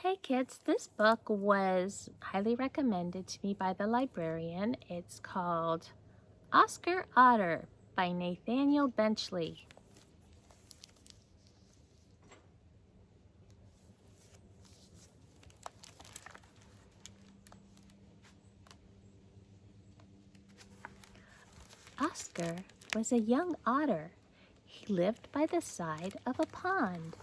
Hey kids, this book was highly recommended to me by the librarian. It's called Otter by Nathaniel Benchley. Oscar was a young otter. He lived by the side of a pond.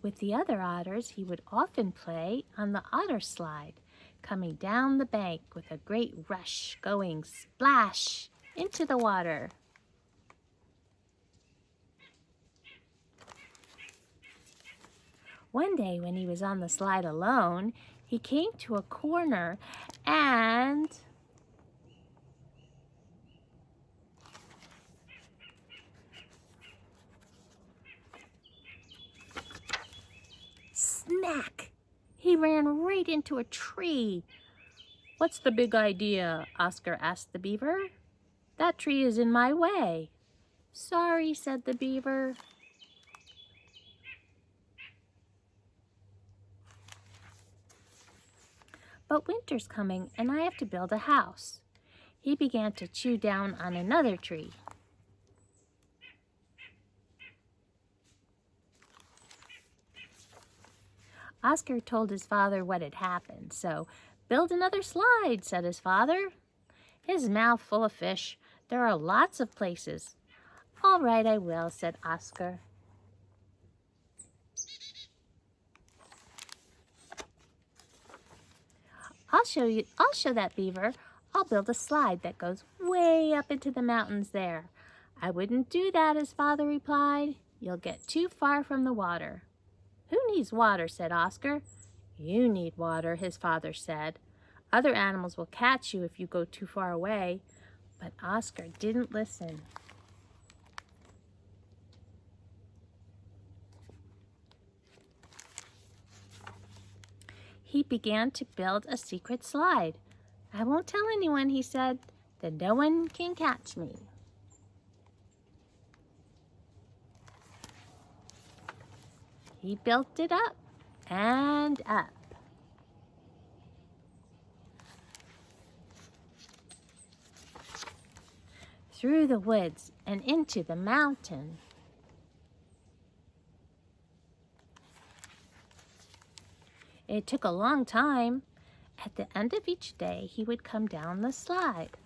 With the other otters, he would often play on the otter slide, coming down the bank with a great rush, going splash into the water. One day when he was on the slide alone, he came to a corner and smack! He ran right into a tree. "What's the big idea?" Oscar asked the beaver. "That tree is in my way." "Sorry," said the beaver. "But winter's coming and I have to build a house." He began to chew down on another tree. Oscar told his father what had happened. "So, build another slide," said his father. His mouth full of fish. "There are lots of places." "All right, I will," said Oscar. I'll show that beaver. I'll build a slide that goes way up into the mountains there." "I wouldn't do that," his father replied. "You'll get too far from the water." "Who needs water?" said Oscar. "You need water," his father said. "Other animals will catch you if you go too far away." But Oscar didn't listen. He began to build a secret slide. "I won't tell anyone," he said. "Then no one can catch me." He built it up and up. Through the woods and into the mountain. It took a long time. At the end of each day, he would come down the slide.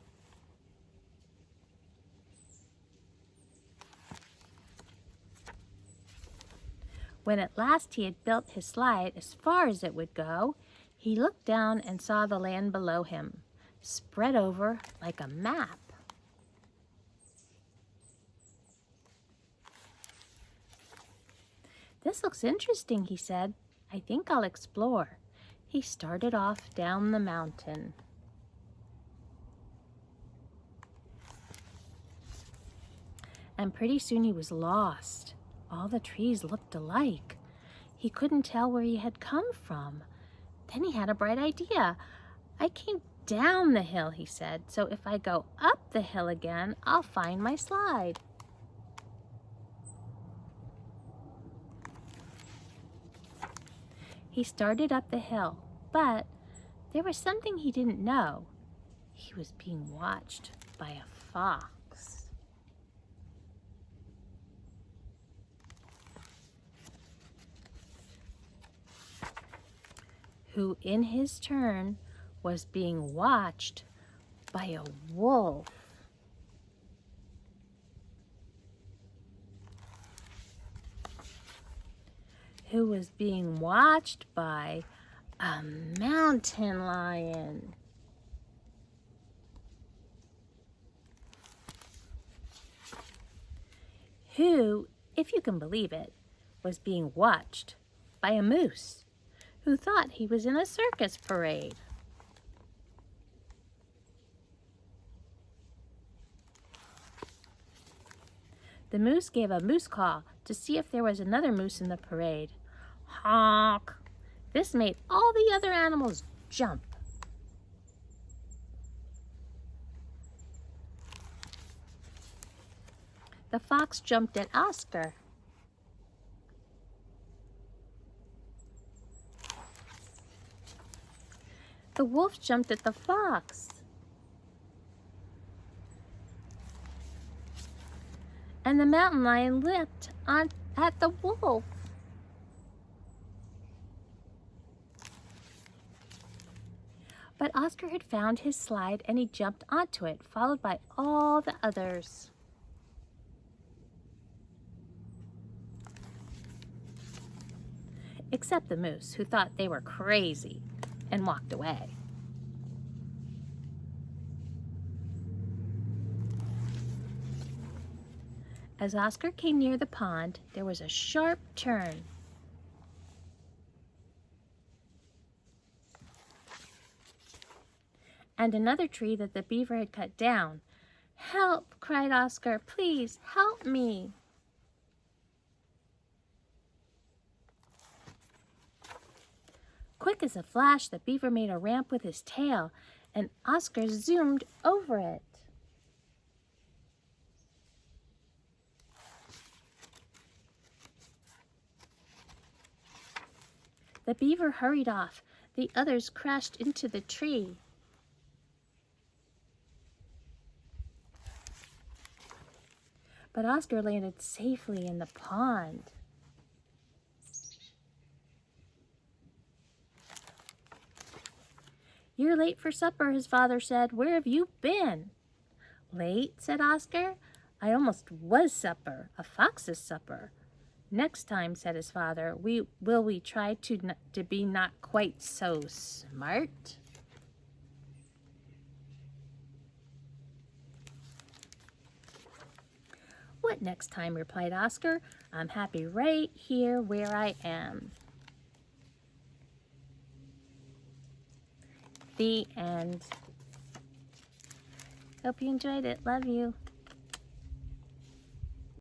When at last he had built his slide as far as it would go, he looked down and saw the land below him, spread over like a map. "This looks interesting," he said. "I think I'll explore." He started off down the mountain. And pretty soon he was lost. All the trees looked alike. He couldn't tell where he had come from. Then he had a bright idea. "I came down the hill," he said, "so if I go up the hill again, I'll find my slide." He started up the hill, but there was something he didn't know. He was being watched by a fox. Who in his turn was being watched by a wolf. Who was being watched by a mountain lion. Who, if you can believe it, was being watched by a moose who thought he was in a circus parade. The moose gave a moose call to see if there was another moose in the parade. Honk! This made all the other animals jump. The The fox jumped at Oscar. The wolf jumped at the fox. And the mountain lion leapt at the wolf. But Oscar had found his slide and he jumped onto it, followed by all the others. Except the moose, who thought they were crazy and walked away. As Oscar came near the pond, there was a sharp turn. And another tree that the beaver had cut down. "Help!" cried Oscar. "Please help me!" Quick as a flash, the beaver made a ramp with his tail, and Oscar zoomed over it. The beaver hurried off. The others crashed into the tree. But Oscar landed safely in the pond. "You're late for supper," his father said. "Where have you been?" "Late?" said Oscar. "I almost was supper, a fox's supper." "Next time," said his father, will we try to be not quite so smart?" "What next time?" replied Oscar. "I'm happy right here where I am." The end. Hope you enjoyed it. Love you.